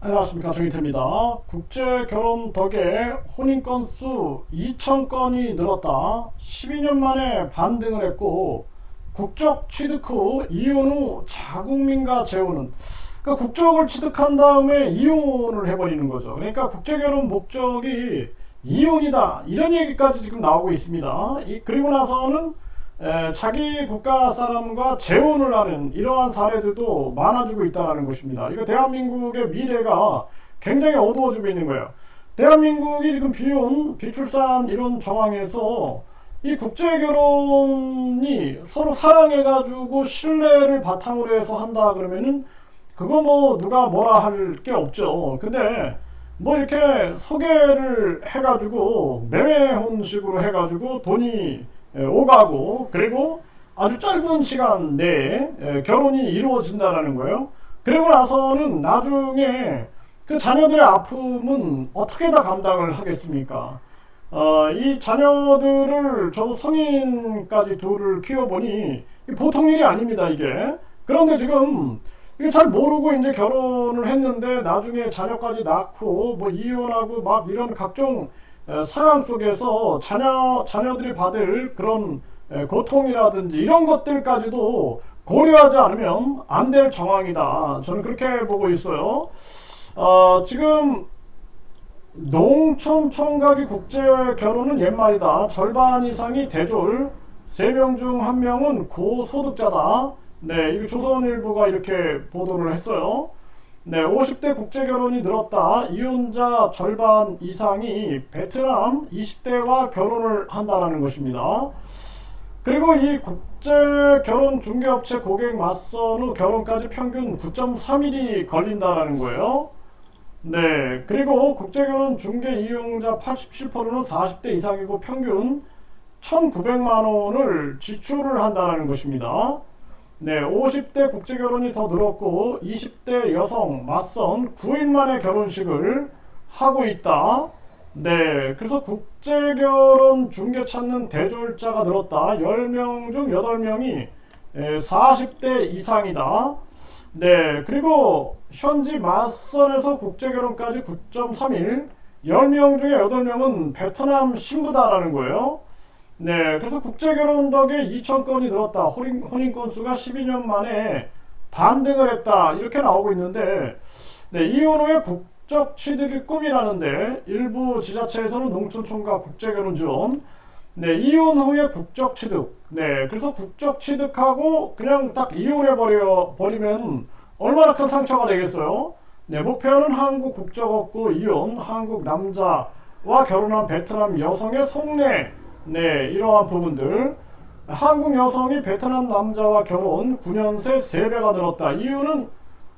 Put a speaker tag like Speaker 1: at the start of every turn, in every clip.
Speaker 1: 안녕하십니까, 정희태입니다. 국제결혼 덕에 혼인건수 2,000건이 늘었다. 12년 만에 반등을 했고, 국적 취득 후 이혼 후 자국민과 재혼은, 그러니까 국적을 취득한 다음에 이혼을 해버리는 거죠. 그러니까 국제결혼 목적이 이혼이다, 이런 얘기까지 지금 나오고 있습니다. 그리고 나서는 자기 국가 사람과 재혼을 하는 이러한 사례들도 많아지고 있다는 것입니다. 이거 대한민국의 미래가 굉장히 어두워지고 있는 거예요. 대한민국이 지금 비혼, 비출산 이런 정황에서 이 국제결혼이 서로 사랑해가지고 신뢰를 바탕으로 해서 한다 그러면은 그거 뭐 누가 뭐라 할 게 없죠. 근데 뭐 이렇게 소개를 해가지고 매매혼식으로 해가지고 돈이 오가고 그리고 아주 짧은 시간 내에 결혼이 이루어진다라는 거예요. 그리고 나서는 나중에 그 자녀들의 아픔은 어떻게 다 감당을 하겠습니까? 이 자녀들을 저 성인까지 둘을 키워보니 보통 일이 아닙니다, 이게. 그런데 지금 이게 잘 모르고 이제 결혼을 했는데 나중에 자녀까지 낳고 뭐 이혼하고 막 이런 각종 상황 속에서 자녀들이 받을 그런 고통이라든지 이런 것들까지도 고려하지 않으면 안 될 정황이다. 저는 그렇게 보고 있어요. 지금 농촌 총각이 국제 결혼은 옛말이다. 절반 이상이 대졸, 3명 중 1명은 고소득자다. 네, 이거 조선일보가 이렇게 보도를 했어요. 네, 50대 국제 결혼이 늘었다. 이혼자 절반 이상이 베트남 20대와 결혼을 한다는 것입니다. 그리고 이 국제 결혼 중개업체 고객 맞선 후 결혼까지 평균 9.3일이 걸린다는 거예요. 네, 그리고 국제결혼 중개 이용자 87%는 40대 이상이고 평균 1,900만 원을 지출을 한다는 것입니다. 네, 50대 국제결혼이 더 늘었고 20대 여성 맞선 9일 만에 결혼식을 하고 있다. 네, 그래서 국제결혼 중개 찾는 대졸자가 늘었다. 10명 중 8명이 40대 이상이다. 네, 그리고 현지 맞선에서 국제결혼까지 9.3일, 10명 중에 8명은 베트남 신부다라는 거예요. 네, 그래서 국제결혼 덕에 2,000건이 늘었다. 혼인건수가 12년 만에 반등을 했다. 이렇게 나오고 있는데, 네, 이혼 후에 국적 취득이 꿈이라는데, 일부 지자체에서는 농촌총각 국제결혼 지원, 네, 이혼 후에 국적 취득. 네, 그래서 국적 취득하고 그냥 딱 버리면 얼마나 큰 상처가 되겠어요? 네, 목표는 한국 국적 얻고 이혼, 한국 남자와 결혼한 베트남 여성의 속내. 네, 이러한 부분들. 한국 여성이 베트남 남자와 결혼 9년 새 3배가 늘었다. 이유는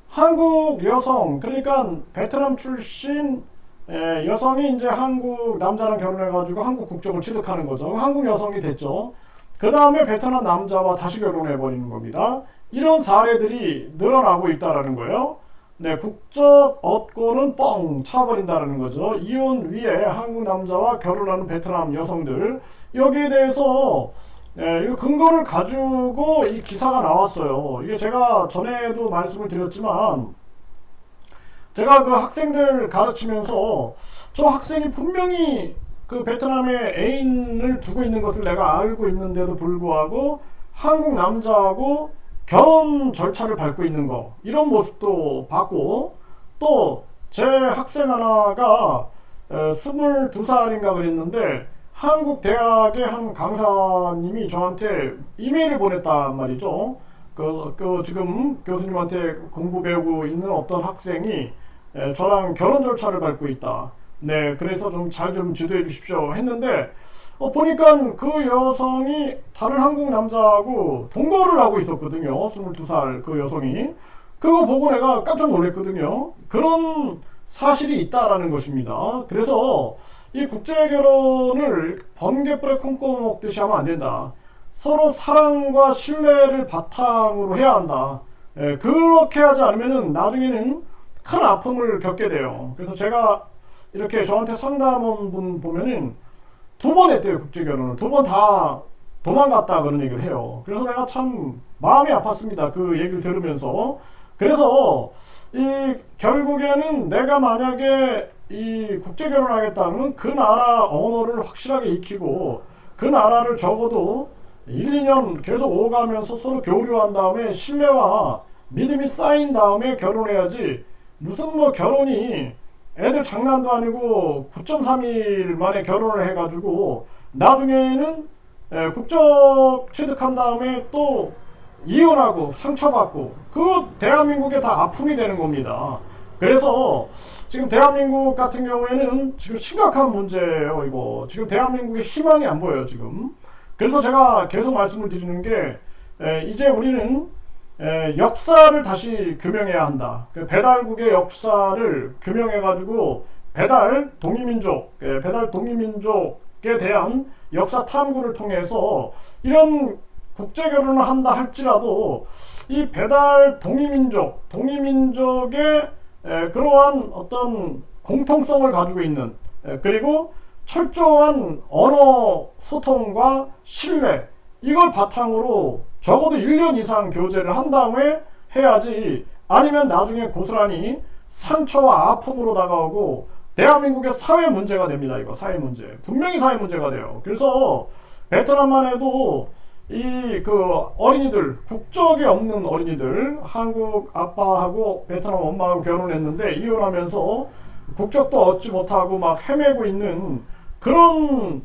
Speaker 1: 한국 여성, 그러니까 베트남 출신 여성이 이제 한국 남자랑 결혼해가지고 한국 국적을 취득하는 거죠. 한국 여성이 됐죠. 그 다음에 베트남 남자와 다시 결혼해버리는 겁니다. 이런 사례들이 늘어나고 있다는 거예요. 네, 국적 얻고는 뻥 차버린다는 거죠. 이혼 위에 한국 남자와 결혼하는 베트남 여성들. 여기에 대해서 이 근거를 가지고 이 기사가 나왔어요. 이게 제가 전에도 말씀을 드렸지만 제가 그 학생들 가르치면서 저 학생이 분명히 그 베트남에 애인을 두고 있는 것을 내가 알고 있는데도 불구하고 한국 남자하고 결혼 절차를 밟고 있는 거, 이런 모습도 봤고, 또 제 학생 하나가 22살인가 그랬는데 한국 대학의 한 강사님이 저한테 이메일을 보냈단 말이죠. 지금 교수님한테 공부 배우고 있는 어떤 학생이 저랑 결혼 절차를 밟고 있다. 네, 그래서 좀 잘 좀 지도해 주십시오 했는데 보니까 그 여성이 다른 한국 남자하고 동거를 하고 있었거든요. 22살 그 여성이. 그거 보고 내가 깜짝 놀랐거든요. 그런 사실이 있다라는 것입니다. 그래서 이 국제결혼을 번개불에 콩고 먹듯이 하면 안 된다. 서로 사랑과 신뢰를 바탕으로 해야 한다. 그렇게 하지 않으면 나중에는 큰 아픔을 겪게 돼요. 그래서 제가 이렇게 저한테 상담원 분 보면은 2번 했대요, 국제결혼을. 2번 다 도망갔다 그런 얘기를 해요. 그래서 내가 참 마음이 아팠습니다, 그 얘기를 들으면서. 그래서 결국에는 내가 만약에 이 국제 결혼하겠다면 그 나라 언어를 확실하게 익히고 그 나라를 적어도 1, 2년 계속 오가면서 서로 교류한 다음에 신뢰와 믿음이 쌓인 다음에 결혼해야지. 무슨 뭐 결혼이 애들 장난도 아니고 9.3일 만에 결혼을 해가지고 나중에는 국적 취득한 다음에 또 이혼하고 상처받고 그 대한민국에 다 아픔이 되는 겁니다. 그래서 지금 대한민국 같은 경우에는 지금 심각한 문제예요. 이거 지금 대한민국의 희망이 안 보여요 지금. 그래서 제가 계속 말씀을 드리는 게 이제 우리는 역사를 다시 규명해야 한다. 배달국의 역사를 규명해가지고 배달 동이민족에 대한 역사 탐구를 통해서 이런 국제 결혼을 한다 할지라도 이 배달 동이민족의 그러한 어떤 공통성을 가지고 있는 그리고 철저한 언어 소통과 신뢰 이걸 바탕으로 적어도 1년 이상 교제를 한 다음에 해야지. 아니면 나중에 고스란히 상처와 아픔으로 다가오고 대한민국의 사회 문제가 됩니다. 이거 사회 문제 분명히 사회 문제가 돼요. 그래서 베트남만 해도 이 어린이들 국적이 없는 어린이들 한국 아빠하고 베트남 엄마하고 결혼했는데 이혼하면서 국적도 얻지 못하고 막 헤매고 있는 그런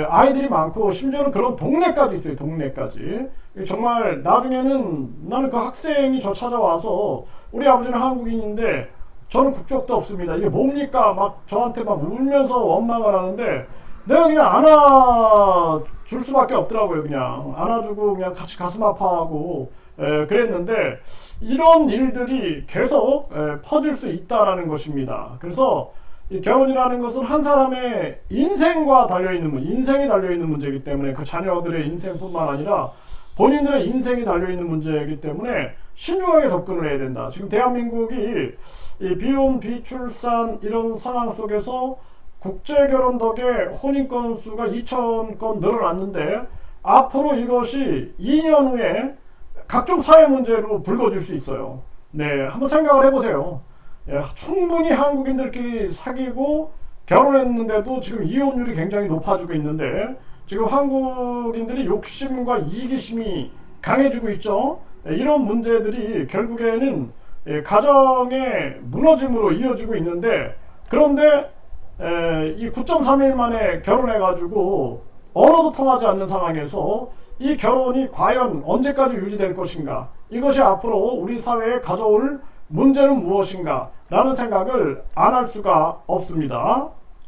Speaker 1: 아이들이 많고 심지어는 그런 동네까지 있어요. 동네까지. 정말 나중에는 나는 그 학생이 저 찾아와서 우리 아버지는 한국인인데 저는 국적도 없습니다. 이게 뭡니까? 막 저한테 막 울면서 원망을 하는데 내가 그냥 안아줄 수밖에 없더라고요. 그냥 안아주고 그냥 같이 가슴 아파하고 그랬는데 이런 일들이 계속 퍼질 수 있다라는 것입니다. 그래서 이 결혼이라는 것은 한 사람의 인생과 인생이 달려있는 문제이기 때문에 그 자녀들의 인생뿐만 아니라 본인들의 인생이 달려있는 문제이기 때문에 신중하게 접근을 해야 된다. 지금 대한민국이 이 비혼 비출산 이런 상황 속에서 국제결혼 덕에 혼인건 수가 2,000건 늘어났는데 앞으로 이것이 2년 후에 각종 사회 문제로 불거질 수 있어요. 네, 한번 생각을 해보세요. 충분히 한국인들끼리 사귀고 결혼했는데도 지금 이혼율이 굉장히 높아지고 있는데 지금 한국인들이 욕심과 이기심이 강해지고 있죠. 이런 문제들이 결국에는 가정의 무너짐으로 이어지고 있는데 그런데 이 9.3일 만에 결혼해가지고 언어도 통하지 않는 상황에서 이 결혼이 과연 언제까지 유지될 것인가, 이것이 앞으로 우리 사회에 가져올 문제는 무엇인가 라는 생각을 안 할 수가 없습니다.